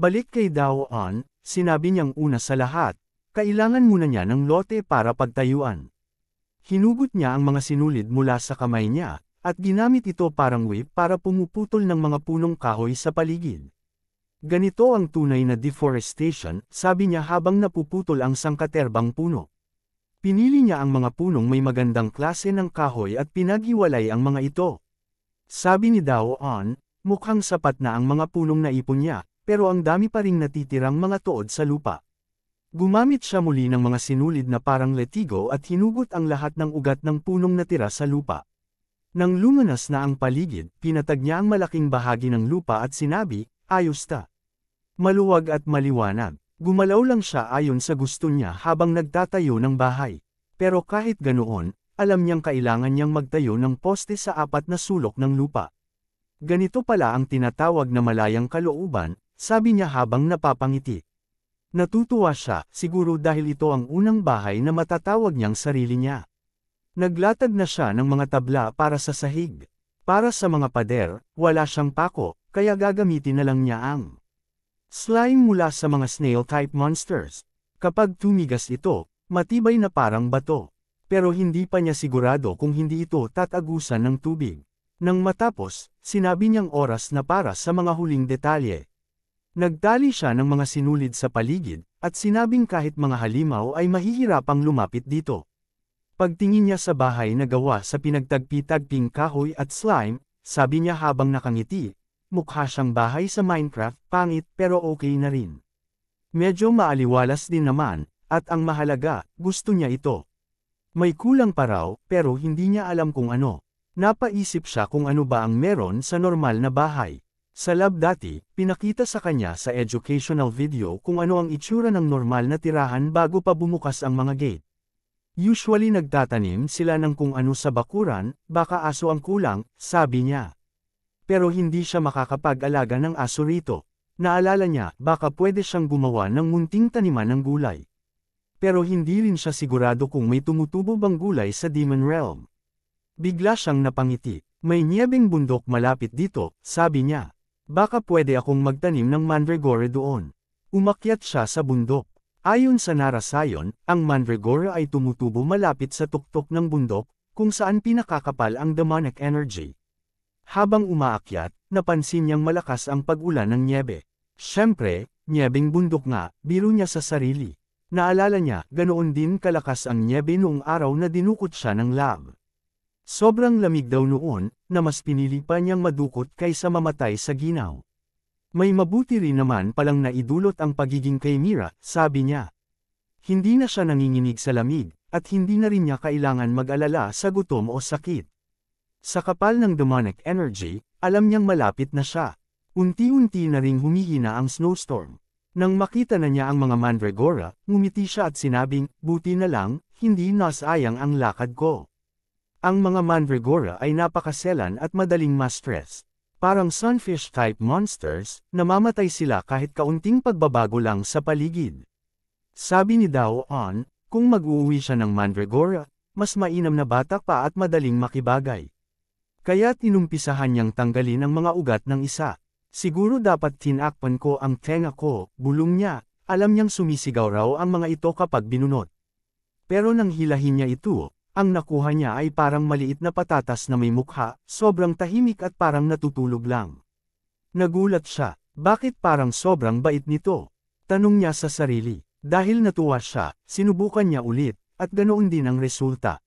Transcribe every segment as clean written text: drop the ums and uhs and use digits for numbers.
Balik kay Dao An, sinabi niyang una sa lahat, kailangan muna niya ng lote para pagtayuan. Hinugot niya ang mga sinulid mula sa kamay niya, at ginamit ito parang whip para pumuputol ng mga punong kahoy sa paligid. Ganito ang tunay na deforestation, sabi niya habang napuputol ang sangkaterbang puno. Pinili niya ang mga punong may magandang klase ng kahoy at pinaghiwalay ang mga ito. Sabi ni Dao An, mukhang sapat na ang mga punong naipon niya, pero ang dami pa ring natitirang mga tuod sa lupa. Gumamit siya muli ng mga sinulid na parang letigo at hinugot ang lahat ng ugat ng punong natira sa lupa. Nang lumanas na ang paligid, pinatag niya ang malaking bahagi ng lupa at sinabi, ayos ta. Maluwag at maliwanag. Gumalaw lang siya ayon sa gusto niya habang nagtatayo ng bahay. Pero kahit ganoon, alam niyang kailangan niyang magtayo ng poste sa 4 na sulok ng lupa. Ganito pala ang tinatawag na malayang kalooban, sabi niya habang napapangiti. Natutuwa siya, siguro dahil ito ang unang bahay na matatawag niyang sarili niya. Naglatag na siya ng mga tabla para sa sahig. Para sa mga pader, wala siyang pako, kaya gagamitin na lang niya ang slime mula sa mga snail-type monsters. Kapag tumigas ito, matibay na parang bato. Pero hindi pa niya sigurado kung hindi ito tatagusan ng tubig. Nang matapos, sinabi niyang oras na para sa mga huling detalye. Nagtali siya ng mga sinulid sa paligid, at sinabing kahit mga halimaw ay mahihirapang lumapit dito. Pagtingin niya sa bahay na gawa sa pinagtagpi-tagping kahoy at slime, sabi niya habang nakangiti, mukha siyang bahay sa Minecraft, pangit pero okay na rin. Medyo maaliwalas din naman, at ang mahalaga, gusto niya ito. May kulang pa raw, pero hindi niya alam kung ano. Napaisip siya kung ano ba ang meron sa normal na bahay. Sa lab dati, pinakita sa kanya sa educational video kung ano ang itsura ng normal na tirahan bago pa bumukas ang mga gate. Usually nagtatanim sila ng kung ano sa bakuran, baka aso ang kulang, sabi niya. Pero hindi siya makakapag-alaga ng aso rito. Naalala niya, baka pwede siyang gumawa ng munting taniman ng gulay. Pero hindi rin siya sigurado kung may tumutubo bang gulay sa Demon Realm. Bigla siyang napangiti. May niyebeng bundok malapit dito, sabi niya. Baka pwede akong magtanim ng mandragora doon. Umakyat siya sa bundok. Ayon sa narasayon, ang mandragora ay tumutubo malapit sa tuktok ng bundok, kung saan pinakakapal ang demonic energy. Habang umaakyat, napansin niyang malakas ang pag-ulan ng nyebe. Siyempre, nyebeng bundok nga, biro niya sa sarili. Naalala niya, ganoon din kalakas ang nyebe noong araw na dinukot siya ng lab. Sobrang lamig daw noon, na mas pinili pa niyang madukot kaysa mamatay sa ginaw. May mabuti rin naman palang naidulot ang pagiging kay Mira, sabi niya. Hindi na siya nanginginig sa lamig, at hindi na rin niya kailangan mag-alala sa gutom o sakit. Sa kapal ng demonic energy, alam niyang malapit na siya. Unti-unti na ring humihina ang snowstorm. Nang makita na niya ang mga mandragora, ngumiti siya at sinabing, buti na lang, hindi nasayang ang lakad ko. Ang mga mandragora ay napakaselan at madaling ma-stress. Parang sunfish-type monsters, namamatay sila kahit kaunting pagbabago lang sa paligid. Sabi ni Dao An, kung mag-uuwi siya ng mandragora, mas mainam na bata pa at madaling makibagay. Kaya tinumpisahan niyang tanggalin ang mga ugat ng isa. Siguro dapat tinakpan ko ang tenga ko, bulong niya, alam niyang sumisigaw raw ang mga ito kapag binunot. Pero nang hilahin niya ito, ang nakuha niya ay parang maliit na patatas na may mukha, sobrang tahimik at parang natutulog lang. Nagulat siya, bakit parang sobrang bait nito? Tanong niya sa sarili. Dahil natuwa siya, sinubukan niya ulit, at ganoon din ang resulta.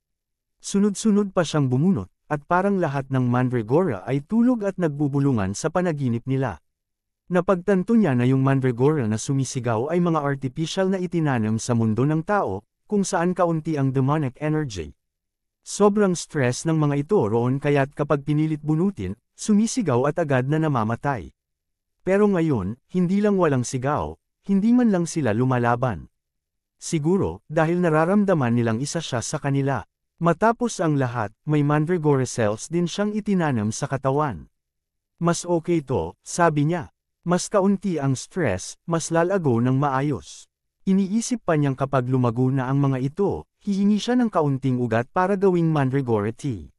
Sunod-sunod pa siyang bumunot, at parang lahat ng mandragora ay tulog at nagbubulungan sa panaginip nila. Napagtanto niya na yung mandragora na sumisigaw ay mga artificial na itinanim sa mundo ng tao, kung saan kaunti ang demonic energy. Sobrang stress ng mga ito roon kaya't kapag pinilit bunutin, sumisigaw at agad na namamatay. Pero ngayon, hindi lang walang sigaw, hindi man lang sila lumalaban. Siguro, dahil nararamdaman nilang isa siya sa kanila. Matapos ang lahat, may mandragora cells din siyang itinanam sa katawan. Mas okay to, sabi niya. Mas kaunti ang stress, mas lalago ng maayos. Iniisip pa niyang kapag lumago na ang mga ito, hihingi siya ng kaunting ugat para gawing mandragora tea.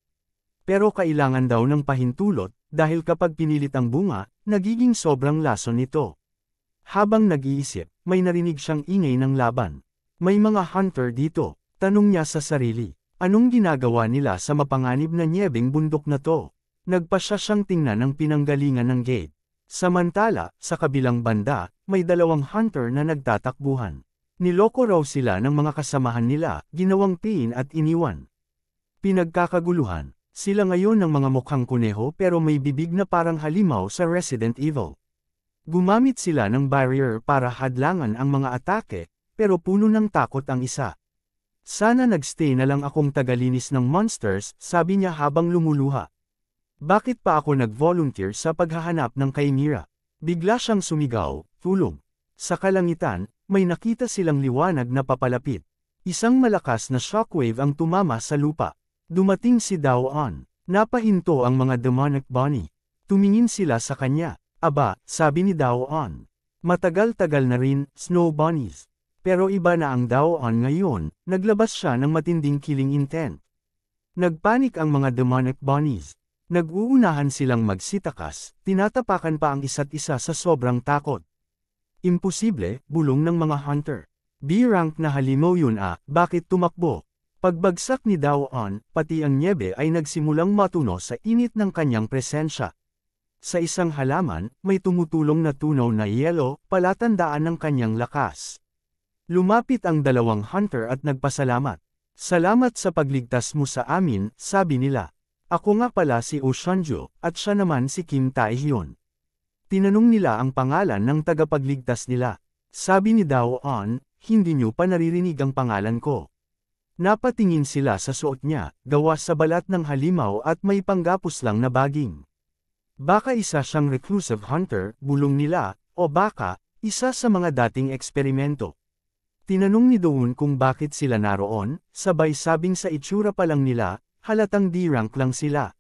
Pero kailangan daw ng pahintulot, dahil kapag pinilit ang bunga, nagiging sobrang lason nito. Habang nag-iisip, may narinig siyang ingay ng laban. May mga hunter dito, tanong niya sa sarili. Anong ginagawa nila sa mapanganib na nyebeng bundok na to? Nagpasya siyang tingnan ang pinanggalingan ng gate. Samantala, sa kabilang banda, may dalawang hunter na nagtatakbuhan. Niloko raw sila ng mga kasamahan nila, ginawang pain at iniwan. Pinagkakaguluhan, sila ngayon ng mga mukhang kuneho pero may bibig na parang halimaw sa Resident Evil. Gumamit sila ng barrier para hadlangan ang mga atake, pero puno ng takot ang isa. Sana nagstay na lang akong tagalinis ng monsters, sabi niya habang lumuluha. Bakit pa ako nag-volunteer sa paghahanap ng Chimera? Bigla siyang sumigaw, tulong. Sa kalangitan, may nakita silang liwanag na papalapit. Isang malakas na shockwave ang tumama sa lupa. Dumating si Dao-on. Napahinto ang mga demonic bunny. Tumingin sila sa kanya. Aba, sabi ni Dao-on. Matagal-tagal na rin, snow bunnies. Pero iba na ang Dao-on ngayon, naglabas siya ng matinding killing intent. Nagpanik ang mga demonic bunnies. Nag-uunahan silang magsitakas, tinatapakan pa ang isa't isa sa sobrang takot. Imposible, bulong ng mga hunter. B-rank na halimaw yun bakit tumakbo? Pagbagsak ni Dao-on, pati ang nyebe ay nagsimulang matuno sa init ng kanyang presensya. Sa isang halaman, may tumutulong na tunaw na yelo, palatandaan ng kanyang lakas. Lumapit ang dalawang hunter at nagpasalamat. Salamat sa pagligtas mo sa amin, sabi nila. Ako nga pala si Oshanjo, at siya naman si Kim Tae-hyun. Tinanong nila ang pangalan ng tagapagligtas nila. Sabi ni Dao-on, hindi niyo pa naririnig ang pangalan ko. Napatingin sila sa suot niya, gawa sa balat ng halimaw at may panggapos lang na baging. Baka isa siyang reclusive hunter, bulong nila, o baka, isa sa mga dating eksperimento. Tinanong ni Doon kung bakit sila naroon, sabay sabing sa itsura pa lang nila, halatang D-rank lang sila.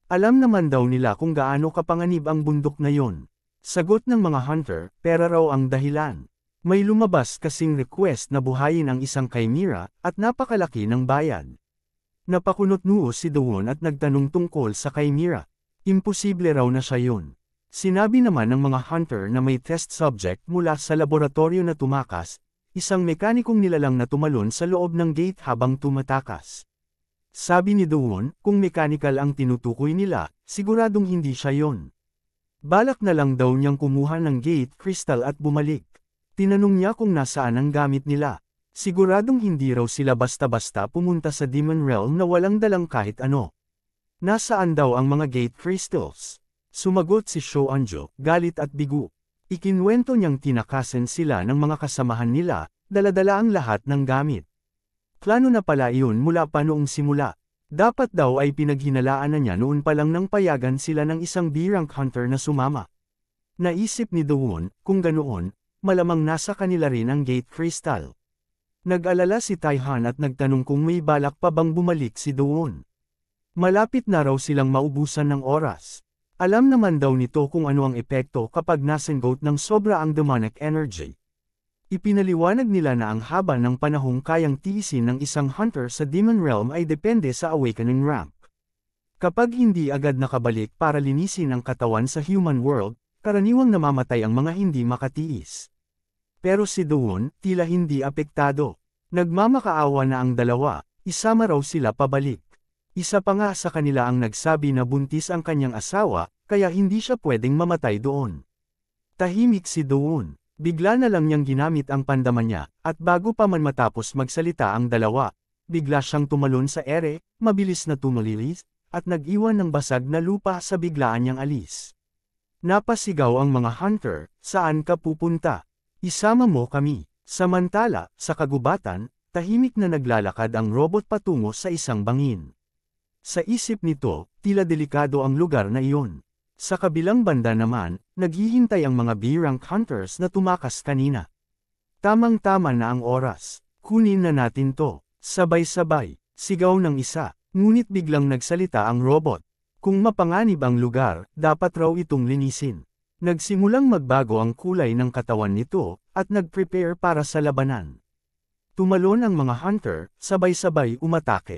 Alam naman daw nila kung gaano kapanganib ang bundok na yon. Sagot ng mga hunter, pera raw ang dahilan. May lumabas kasing request na buhayin ang isang Chimera, at napakalaki ng bayad. Napakunot-noo si Doon at nagtanong tungkol sa Chimera. Imposible raw na siya yun. Sinabi naman ng mga hunter na may test subject mula sa laboratorio na tumakas, isang mekanikong nilalang na tumalon sa loob ng gate habang tumatakas. Sabi ni Doon, kung mechanical ang tinutukoy nila, siguradong hindi siya yon. Balak na lang daw niyang kumuha ng gate crystal at bumalik. Tinanong niya kung nasaan ang gamit nila. Siguradong hindi raw sila basta-basta pumunta sa Demon Realm na walang dalang kahit ano. Nasaan daw ang mga gate crystals? Sumagot si Shoanjo, galit at bigo. Ikinwento niyang tinakasan sila ng mga kasamahan nila, dala-dala ang lahat ng gamit. Plano na pala iyon mula pa noong simula. Dapat daw ay pinaghinalaan na niya noon pa lang nang payagan sila ng isang B-rank hunter na sumama. Naisip ni Doon, kung ganoon, malamang nasa kanila rin ang gate crystal. Nag-alala si Taihan at nagtanong kung may balak pa bang bumalik si Doon. Malapit na raw silang maubusan ng oras. Alam naman daw nito kung ano ang epekto kapag nasenggot ng sobra ang demonic energy. Ipinaliwanag nila na ang haba ng panahong kayang tiisin ng isang hunter sa Demon Realm ay depende sa awakening rank. Kapag hindi agad nakabalik para linisin ang katawan sa human world, karaniwang namamatay ang mga hindi makatiis. Pero si Doon, tila hindi apektado. Nagmamakaawa na ang dalawa, isama raw sila pabalik. Isa pa nga sa kanila ang nagsabi na buntis ang kanyang asawa, kaya hindi siya pwedeng mamatay doon. Tahimik si Doon. Bigla na lang niyang ginamit ang pandaman niya, at bago pa man matapos magsalita ang dalawa, bigla siyang tumalon sa ere, mabilis na tumalilis, at nag-iwan ng basag na lupa sa biglaan niyang alis. Napasigaw ang mga hunter, saan ka pupunta? Isama mo kami. Samantala, sa kagubatan, tahimik na naglalakad ang robot patungo sa isang bangin. Sa isip nito, tila delikado ang lugar na iyon. Sa kabilang banda naman, naghihintay ang mga B-rank hunters na tumakas kanina. Tamang-tama na ang oras. Kunin na natin to. Sabay-sabay, sigaw ng isa, ngunit biglang nagsalita ang robot. Kung mapanganib ang lugar, dapat raw itong linisin. Nagsimulang magbago ang kulay ng katawan nito, at nag-prepare para sa labanan. Tumalon ang mga hunter, sabay-sabay umatake.